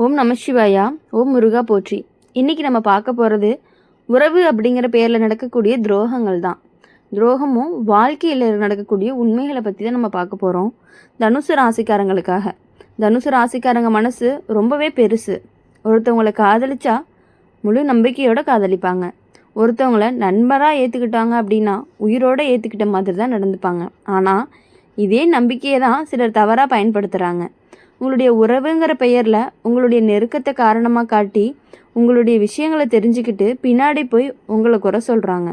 ஓம் நமசிவாயா. ஓம் முருகா போற்றி. இன்றைக்கி நம்ம பார்க்க போகிறது உறவு அப்படிங்கிற பேரில் நடக்கக்கூடிய துரோகங்கள் தான். துரோகமும் வாழ்க்கையில் நடக்கக்கூடிய உண்மைகளை பற்றி தான் நம்ம பார்க்க போகிறோம். தனுசு ராசிக்காரங்களுக்காக. தனுசு ராசிக்காரங்க மனசு ரொம்பவே பெருசு. ஒருத்தவங்களை காதலிச்சா முழு நம்பிக்கையோடு காதலிப்பாங்க. ஒருத்தவங்களை நண்பராக ஏற்றுக்கிட்டாங்க அப்படின்னா உயிரோடு ஏற்றுக்கிட்ட மாதிரி தான் நடந்துப்பாங்க. ஆனால் இதே நம்பிக்கையை தான் சிலர் தவறாக பயன்படுத்துகிறாங்க. உங்களுடைய உறவுங்கிற பெயரில் உங்களுடைய நெருக்கத்தை காரணமாக காட்டி உங்களுடைய விஷயங்களை தெரிஞ்சுக்கிட்டு பின்னாடி போய் உங்களை குறை சொல்கிறாங்க.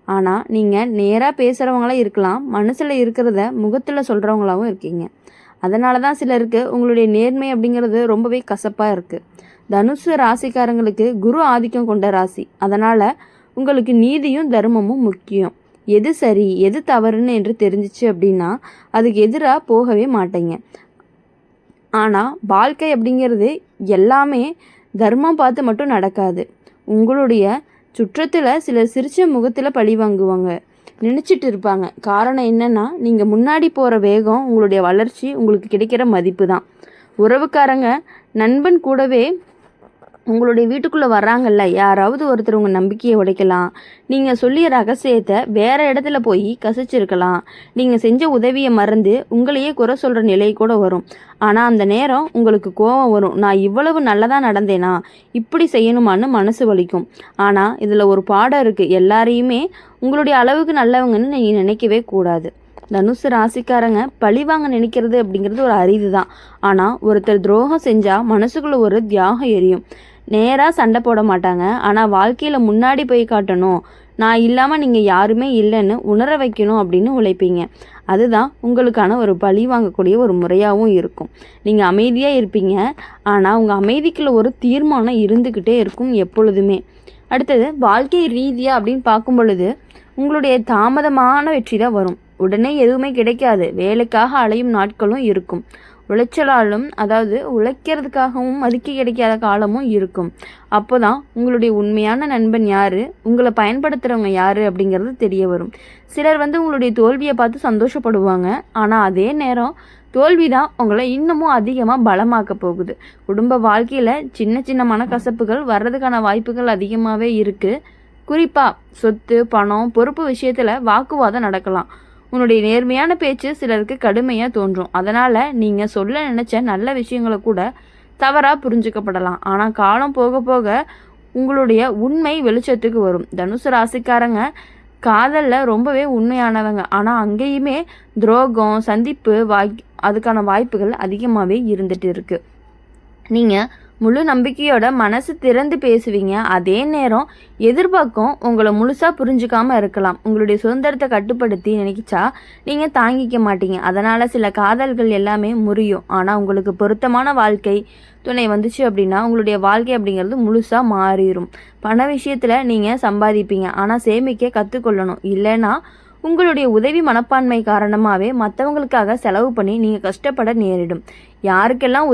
ஆனால் நீங்கள் நேராக பேசுகிறவங்களாம் இருக்கலாம், மனசில் இருக்கிறத முகத்தில் சொல்கிறவங்களாகவும் இருக்கீங்க. அதனால தான் சிலருக்கு உங்களுடைய நேர்மை அப்படிங்கிறது ரொம்பவே கசப்பாக இருக்குது. தனுசு ராசிக்காரங்களுக்கு குரு ஆதிக்கம் கொண்ட ராசி. அதனால் உங்களுக்கு நீதியும் தர்மமும் முக்கியம். எது சரி எது தவறுன்னு என்று தெரிஞ்சிச்சு அப்படின்னா அதுக்கு எதிராக போகவே மாட்டீங்க. ஆனால் வாழ்க்கை அப்படிங்கிறது எல்லாமே தர்மம் பார்த்து மட்டும் நடக்காது. உங்களுடைய சுற்றத்தில் சிலர் சிரித்த முகத்தில் பழி வாங்குவாங்க, நினச்சிட்டு இருப்பாங்க. காரணம் என்னென்னா, நீங்கள் முன்னாடி போகிற வேகம், உங்களுடைய வளர்ச்சி, உங்களுக்கு கிடைக்கிற மதிப்பு தான். உறவுக்காரங்க நண்பன் கூடவே உங்களுடைய வீட்டுக்குள்ளே வர்றாங்கல்ல, யாராவது ஒருத்தர் உங்கள் நம்பிக்கையை உடைக்கலாம். நீங்கள் சொல்லிய ரகசியத்தை வேறு இடத்துல போய் கசிச்சிருக்கலாம். நீங்கள் செஞ்ச உதவியை மறந்து உங்களையே குறை சொல்கிற நிலை கூட வரும். ஆனால் அந்த நேரம் உங்களுக்கு கோபம் வரும். நான் இவ்வளவு நல்லதாக நடந்தேனா, இப்படி செய்யணுமான்னு மனசு வலிக்கும். ஆனால் இதில் ஒரு பாடம் இருக்குது. எல்லாரையுமே உங்களுடைய அளவுக்கு நல்லவங்கன்னு நீங்கள் நினைக்கவே கூடாது. தனுசு ராசிக்காரங்க பழிவாங்க நினைக்கிறது அப்படிங்கிறது ஒரு அரிது தான். ஆனால் ஒருத்தர் துரோகம் செஞ்சால் மனசுக்குள்ளே ஒரு தியாகம் எரியும். நேராக சண்டை போட மாட்டாங்க. ஆனால் வாழ்க்கையில் முன்னாடி போய் காட்டணும், நான் இல்லாமல் நீங்கள் யாருமே இல்லைன்னு உணர வைக்கணும் அப்படின்னு உழைப்பீங்க. அதுதான் உங்களுக்கான ஒரு பழி வாங்கக்கூடிய ஒரு முறையாகவும் இருக்கும். நீங்கள் அமைதியாக இருப்பீங்க, ஆனால் உங்கள் அமைதிக்குள்ள ஒரு தீர்மானம் இருந்துக்கிட்டே இருக்கும் எப்பொழுதுமே. அடுத்தது வாழ்க்கை ரீதியாக அப்படின்னு பார்க்கும் பொழுது உங்களுடைய தாமதமான வெற்றி தான் வரும். உடனே எதுவுமே கிடைக்காது. வேலைக்காக அலையும் நாட்களும் இருக்கும். உழைச்சலாலும், அதாவது உழைக்கிறதுக்காகவும் மதிக்க கிடைக்காத காலமும் இருக்கும். அப்போ தான் உங்களுடைய உண்மையான நண்பன் யார், உங்களை பயன்படுத்துகிறவங்க யார் அப்படிங்கிறது தெரிய வரும். சிலர் உங்களுடைய தோல்வியை பார்த்து சந்தோஷப்படுவாங்க. ஆனால் அதே நேரம் தோல்வி தான் உங்களை இன்னமும் அதிகமாக பலமாக்க போகுது. குடும்ப வாழ்க்கையில் சின்ன சின்ன மனக்கசப்புகள் வர்றதுக்கான வாய்ப்புகள் அதிகமாகவே இருக்குது. குறிப்பாக சொத்து, பணம், பொறுப்பு விஷயத்தில் வாக்குவாதம் நடக்கலாம். உன்னுடைய நேர்மையான பேச்சு சிலருக்கு கடுமையாக தோன்றும். அதனால் நீங்கள் சொல்ல நினச்ச நல்ல விஷயங்களை கூட தவறாக புரிஞ்சுக்கப்படலாம். ஆனால் காலம் போக போக உங்களுடைய உண்மை வெளிச்சத்துக்கு வரும். தனுசு ராசிக்காரங்க காதலில் ரொம்பவே உண்மையானவங்க. ஆனால் அங்கேயுமே துரோகம், சந்திப்பு அதுக்கான வாய்ப்புகள் அதிகமாகவே இருந்துட்டு இருக்குது. நீங்கள் முழு நம்பிக்கையோட மனசு திறந்து பேசுவீங்க. அதே நேரம் எதிர்பார்க்கும் உங்களை முழுசாக புரிஞ்சுக்காமல் இருக்கலாம். உங்களுடைய சுதந்திரத்தை கட்டுப்படுத்தி நினைச்சா நீங்கள் தாங்கிக்க மாட்டீங்க. அதனால் சில காதல்கள் எல்லாமே முறியும். ஆனால் உங்களுக்கு பொருத்தமான வாழ்க்கை துணை வந்துச்சு அப்படின்னா உங்களுடைய வாழ்க்கை அப்படிங்கிறது முழுசாக மாறிடும். பண விஷயத்தில் நீங்கள் சம்பாதிப்பீங்க, ஆனால் சேமிக்க கற்றுக்கொள்ளணும். இல்லைன்னா உங்களுடைய உதவி மனப்பான்மை காரணமாகவே மற்றவங்களுக்காக செலவு பண்ணி நீங்கள் கஷ்டப்பட நேரிடும். யாருக்கெல்லாம்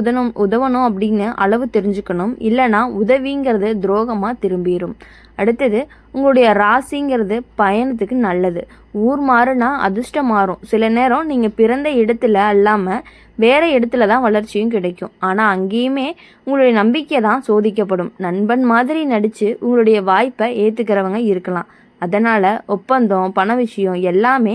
உதவணும் அப்படின்னு அளவு தெரிஞ்சுக்கணும். இல்லைனா உதவிங்கிறது துரோகமாக திரும்பிடும். அடுத்தது உங்களுடைய ராசிங்கிறது பயணத்துக்கு நல்லது. ஊர் மாறுனா அதிர்ஷ்டம் மாறும். சில நேரம் நீங்கள் பிறந்த இடத்துல அல்லாமல் வேறு இடத்துல தான் வளர்ச்சியும் கிடைக்கும். ஆனால் அங்கேயுமே உங்களுடைய நம்பிக்கை தான் சோதிக்கப்படும். நண்பன் மாதிரி நடித்து உங்களுடைய வாய்ப்பை ஏற்றுக்கிறவங்க இருக்கலாம். அதனால் ஒப்பந்தம், பண விஷயம் எல்லாமே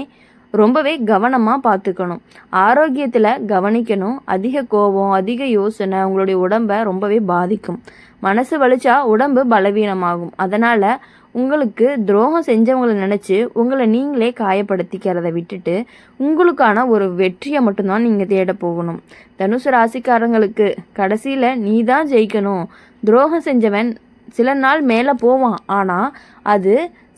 ரொம்பவே கவனமாக பார்த்துக்கணும். ஆரோக்கியத்தில் கவனிக்கணும். அதிக கோபம், அதிக யோசனை உங்களுடைய உடம்பை ரொம்பவே பாதிக்கும். மனசு வலிச்சா உடம்பு பலவீனமாகும். அதனால் உங்களுக்கு துரோகம் செஞ்சவங்களை நினச்சி உங்களை நீங்களே காயப்படுத்திக்கிறத விட்டுட்டு உங்களுக்கான ஒரு வெற்றியை மட்டும்தான் நீங்கள் தேட போகணும். தனுசு ராசிக்காரங்களுக்கு கடைசியில் நீ தான் ஜெயிக்கணும். துரோகம் செஞ்சவன் சில நாள் மேலே போவான், ஆனால் அது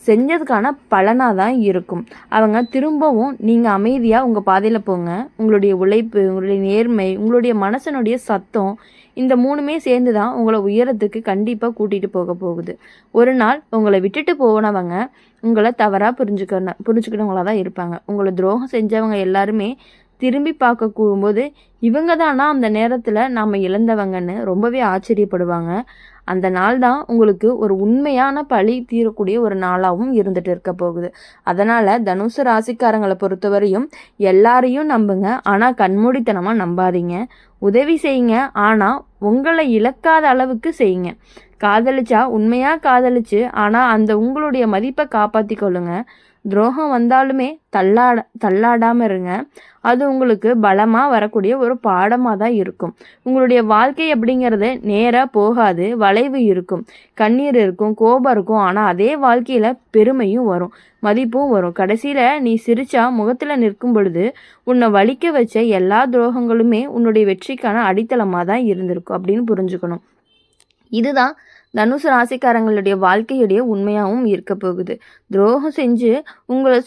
செஞ்சதுக்கான பலனாக தான் இருக்கும். அவங்க திரும்பவும் நீங்கள் அமைதியாக உங்கள் பாதையில் போங்க. உங்களுடைய உழைப்பு, உங்களுடைய நேர்மை, உங்களுடைய மனசனுடைய சத்தம், இந்த மூணுமே சேர்ந்து தான் உங்களை உயரத்துக்கு கண்டிப்பாக கூட்டிகிட்டு போக போகுது. ஒரு நாள் உங்களை விட்டுட்டு போனவங்க உங்களை தவறாக புரிஞ்சுக்கிட்டவங்களாக தான் இருப்பாங்க. உங்களை துரோகம் செஞ்சவங்க எல்லாருமே திரும்பி பார்க்க கூடும்போது இவங்க தானா அந்த நேரத்தில் நாம் இழந்தவங்கன்னு ரொம்பவே ஆச்சரியப்படுவாங்க. அந்த நாள் தான் உங்களுக்கு ஒரு உண்மையான பழி தீரக்கூடிய ஒரு நாளாகவும் இருந்துட்டு இருக்க போகுது. அதனால் தனுசு ராசிக்காரங்களை பொறுத்தவரையும் எல்லாரையும் நம்புங்க, ஆனால் கண்மூடித்தனமாக நம்பாதீங்க. உதவி செய்யுங்க, ஆனால் உங்களை இழக்காத அளவுக்கு செய்யுங்க. காதலிச்சா உண்மையாக காதலிச்சு ஆனால் அந்த உங்களுடைய மதிப்பை காப்பாற்றி கொள்ளுங்க. துரோகம் வந்தாலுமே தள்ளாடாமல் இருங்க. அது உங்களுக்கு பலமாக வரக்கூடிய ஒரு பாடமாக தான் இருக்கும். உங்களுடைய வாழ்க்கை அப்படிங்கிறது நேராக போகாது, வளைவு இருக்கும், கண்ணீர் இருக்கும், கோபம் இருக்கும். ஆனால் அதே வாழ்க்கையில் பெருமையும் வரும், மதிப்பும் வரும். கடைசியில் நீ சிரிச்சா முகத்தில் நிற்கும் பொழுது உன்னை வலிக்க வச்ச எல்லா துரோகங்களுமே உன்னுடைய வெற்றிக்கான அடித்தளமாக தான் இருந்திருக்கும் அப்படின்னு புரிஞ்சுக்கணும். இதுதான் தனுசு ராசிக்காரங்களுடைய வாழ்க்கையுடைய உண்மையாகவும் இருக்க போகுது. துரோகம் செஞ்சு உங்களை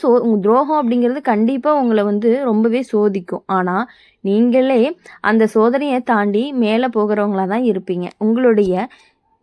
துரோகம் அப்படிங்கிறது கண்டிப்பாக உங்களை ரொம்பவே சோதிக்கும். ஆனால் நீங்களே அந்த சோதனையை தாண்டி மேலே போகிறவங்களா தான் இருப்பீங்க. உங்களுடைய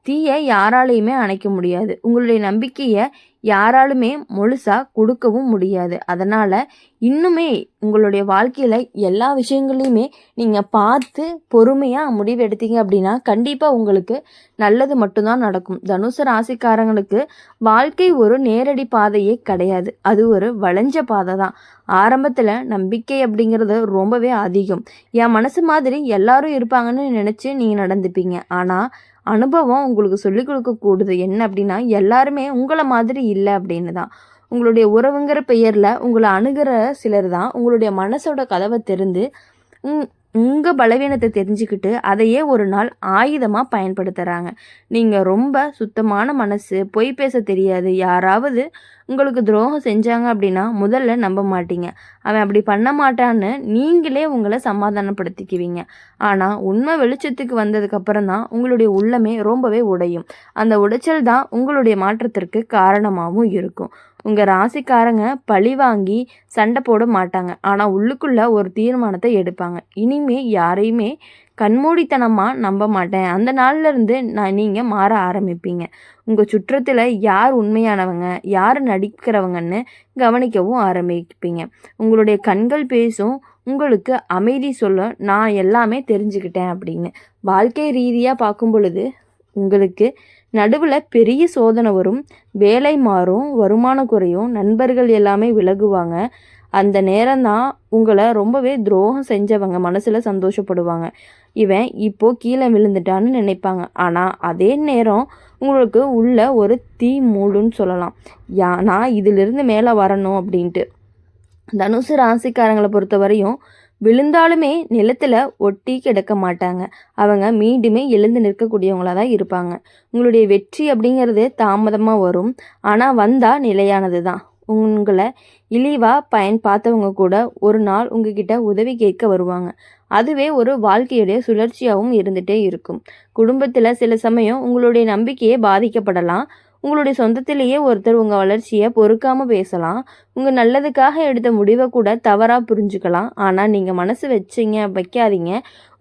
தீயை யாராலையுமே அணைக்க முடியாது. உங்களுடைய நம்பிக்கையை யாராலுமே முழுசாக கொடுக்கவும் முடியாது. அதனால் இன்னுமே உங்களுடைய வாழ்க்கையில் எல்லா விஷயங்களையுமே நீங்கள் பார்த்து பொறுமையாக முடிவு எடுத்தீங்க அப்படின்னா கண்டிப்பாக உங்களுக்கு நல்லது மட்டும்தான் நடக்கும். தனுசு ராசிக்காரங்களுக்கு வாழ்க்கை ஒரு நேரடி பாதையே கிடையாது, அது ஒரு வளைஞ்ச பாதை தான். ஆரம்பத்தில் நம்பிக்கை அப்படிங்கிறது ரொம்பவே அதிகம். என் மனசு மாதிரி எல்லாரும் இருப்பாங்கன்னு நினச்சி நீங்கள் நடந்துப்பீங்க. ஆனால் அனுபவம் உங்களுக்கு சொல்லிக் கொடுக்கக்கூடுது என்ன அப்படின்னா, எல்லாருமே உங்களை மாதிரி இல்லை அப்படின்னு தான். உங்களுடைய உறவுங்கிற பெயரில் உங்களை அணுகிற சிலர் தான் உங்களுடைய மனசோட கதவை திறந்து உங்கள் பலவீனத்தை தெரிஞ்சுக்கிட்டு அதையே ஒரு நாள் ஆயுதமாக பயன்படுத்துகிறாங்க. நீங்கள் ரொம்ப சுத்தமான மனசு, பொய் பேச தெரியாது, யாராவது உங்களுக்கு துரோகம் செஞ்சாங்க அப்படின்னா முதல்ல நம்ப மாட்டீங்க. அவன் அப்படி பண்ண மாட்டான்னு நீங்களே உங்களை சமாதானப்படுத்திக்குவீங்க. ஆனால் உண்மை வெளிச்சத்துக்கு வந்ததுக்கப்புறம் தான் உங்களுடைய உள்ளமே ரொம்பவே உடையும். அந்த உடைச்சல் தான் உங்களுடைய மாற்றத்திற்கு காரணமாகவும் இருக்கும். உங்கள் ராசிக்காரங்க பழி வாங்கி சண்டை போட மாட்டாங்க, ஆனால் உள்ளுக்குள்ளே ஒரு தீர்மானத்தை எடுப்பாங்க. இனிமே யாரையுமே கண்மூடித்தனமாக நம்ப மாட்டேன். அந்த நாள்லேருந்து நீங்கள் மாற ஆரம்பிப்பீங்க. உங்கள் சுற்றத்தில் யார் உண்மையானவங்க, யார் நடிக்கிறவங்கன்னு கவனிக்கவும் ஆரம்பிப்பீங்க. உங்களுடைய கண்கள் பேசும், உங்களுக்கு அமைதி சொல்ல நான் எல்லாமே தெரிஞ்சுக்கிட்டேன் அப்படின்னு. வாழ்க்கை ரீதியாக பார்க்கும் பொழுது உங்களுக்கு நடுவில் பெரிய சோதனை வரும், வேலை மாறும், வருமானம் குறையும், நண்பர்கள் எல்லாமே விலகுவாங்க. அந்த நேரம்தான் உங்களை ரொம்பவே துரோகம் செஞ்சவங்க மனசில் சந்தோஷப்படுவாங்க. இவன் இப்போது கீழே விழுந்துட்டான்னு நினைப்பாங்க. ஆனால் அதே நேரம் உங்களுக்கு உள்ள ஒரு தீ மூடுன்னு சொல்லலாம். நான் இதிலிருந்து மேலே வரணும் அப்படின்ட்டு. தனுசு ராசிக்காரங்களை பொறுத்த வரையும் விழுந்தாலுமே நிலத்தில் ஒட்டி கிடக்க மாட்டாங்க. அவங்க மீண்டுமே எழுந்து நிற்கக்கூடியவங்களாக தான் இருப்பாங்க. உங்களுடைய வெற்றி அப்படிங்கிறது தாமதமாக வரும், ஆனால் வந்தால் நிலையானது தான். உங்களை இழிவாக பார்த்தவங்க கூட ஒரு நாள் உங்ககிட்ட உதவி கேட்க வருவாங்க. அதுவே ஒரு வாழ்க்கையுடைய சுழற்சியாகவும் இருந்துகிட்டே இருக்கும். குடும்பத்தில் சில சமயம் உங்களுடைய நம்பிக்கையே பாதிக்கப்படலாம். உங்களுடைய சொந்தத்திலேயே ஒருத்தர் உங்கள் வளர்ச்சியை பொறுக்காமல் பேசலாம். உங்கள் நல்லதுக்காக எடுத்த முடிவை கூட தவறாக புரிஞ்சுக்கலாம். ஆனால் நீங்கள் மனசு வைக்காதீங்க.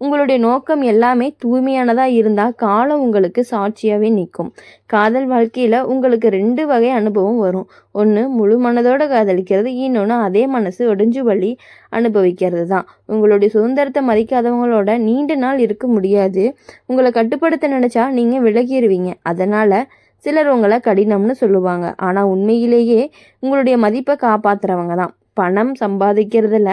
உங்களுடைய நோக்கம் எல்லாமே தூய்மையானதாக இருந்தால் காலம் உங்களுக்கு சாட்சியாகவே நிற்கும். காதல் வாழ்க்கையில் உங்களுக்கு 2 வகை அனுபவம் வரும். ஒன்று முழு மனதோடு காதலிக்கிறது, இன்னொன்று அதே மனசு ஒடிஞ்சு வழி அனுபவிக்கிறது தான். உங்களுடைய சுதந்திரத்தை மதிக்காதவங்களோட நீண்ட நாள் இருக்க முடியாது. உங்களை கட்டுப்படுத்த நினச்சா நீங்கள் விலகிடுவீங்க. அதனால் சிலர் உங்களை கடினம்னு சொல்லுவாங்க, ஆனால் உண்மையிலேயே உங்களுடைய மதிப்பை காப்பாற்றுறவங்க தான். பணம் சம்பாதிக்கிறதுல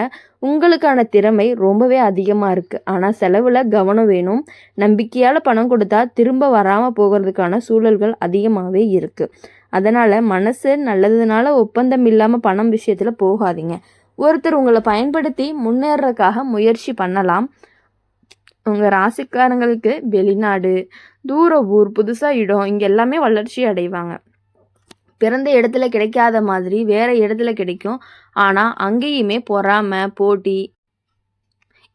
உங்களுக்கான திறமை ரொம்பவே அதிகமாக இருக்குது, ஆனால் செலவில் கவனம் வேணும். நம்பிக்கையால் பணம் கொடுத்தா திரும்ப வராமல் போகிறதுக்கான சூழல்கள் அதிகமாகவே இருக்குது. அதனால் மனசு நல்லதுனால ஒப்பந்தம் இல்லாமல் பணம் விஷயத்தில் போகாதீங்க. ஒருத்தர் உங்களை பயன்படுத்தி முன்னேறதுக்காக முயற்சி பண்ணலாம். உங்கள் ராசிக்காரங்களுக்கு வெளிநாடு, தூர ஊர், புதுசாக இடம், இங்கே எல்லாமே வளர்ச்சி அடைவாங்க. பிறந்த இடத்துல கிடைக்காத மாதிரி வேறு இடத்துல கிடைக்கும். ஆனால் அங்கேயுமே பொறாமை, போட்டி,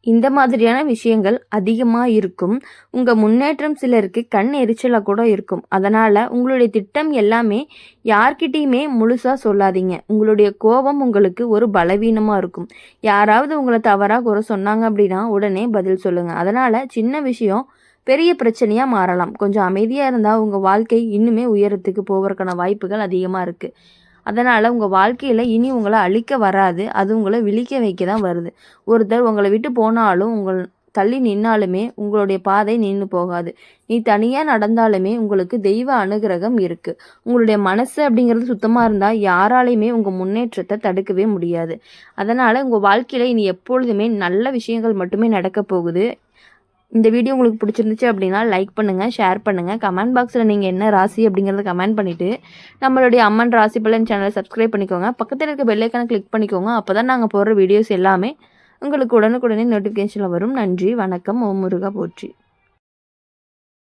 இந்த மாதிரியான விஷயங்கள் அதிகமாக இருக்கும். உங்கள் முன்னேற்றம் சிலருக்கு கண் எரிச்சலாக கூட இருக்கும். அதனால் உங்களுடைய திட்டம் எல்லாமே யார்கிட்டையுமே முழுசாக சொல்லாதீங்க. உங்களுடைய கோபம் உங்களுக்கு ஒரு பலவீனமாக இருக்கும். யாராவது உங்களை தவறாக குறை சொன்னாங்க அப்படின்னா உடனே பதில் சொல்லுங்கள். அதனால் சின்ன விஷயம் பெரிய பிரச்சனையாக மாறலாம். கொஞ்சம் அமைதியாக இருந்தால் உங்கள் வாழ்க்கை இன்னுமே உயரத்துக்கு போவதற்கான வாய்ப்புகள் அதிகமாக இருக்குது. அதனால் உங்கள் வாழ்க்கையில் இனி உங்களை அழிக்க வராது, அது உங்களை விழிக்க வைக்க தான் வருது. ஒருத்தர் உங்களை விட்டு போனாலும் தள்ளி நின்னாலுமே உங்களுடைய பாதை நின்று போகாது. நீ தனியாக நடந்தாலுமே உங்களுக்கு தெய்வ அனுகிரகம் இருக்குது. உங்களுடைய மனசு அப்படிங்கிறது சுத்தமாக இருந்தால் யாராலையுமே உங்கள் முன்னேற்றத்தை தடுக்கவே முடியாது. அதனால் உங்கள் வாழ்க்கையில் இனி எப்பொழுதுமே நல்ல விஷயங்கள் மட்டுமே நடக்க போகுது. இந்த வீடியோ உங்களுக்கு பிடிச்சிருந்துச்சு அப்படின்னா லைக் பண்ணுங்கள், ஷேர் பண்ணுங்கள். கமெண்ட் பாக்ஸில் நீங்கள் என்ன ராசி அப்படிங்கிறத கமெண்ட் பண்ணிவிட்டு நம்மளுடைய அம்மன் ராசி பலன் சேனலை சப்ஸ்கிரைப் பண்ணிக்கோங்க. பக்கத்தில் இருக்க பெல் ஐக்கானை கிளிக் பண்ணிக்கோங்க. அப்போ தான் நாங்கள் போடுற வீடியோஸ் எல்லாமே உங்களுக்கு உடனுக்குடனே நோட்டிஃபிகேஷனில் வரும். நன்றி, வணக்கம். ஓம் முருகா போற்றி.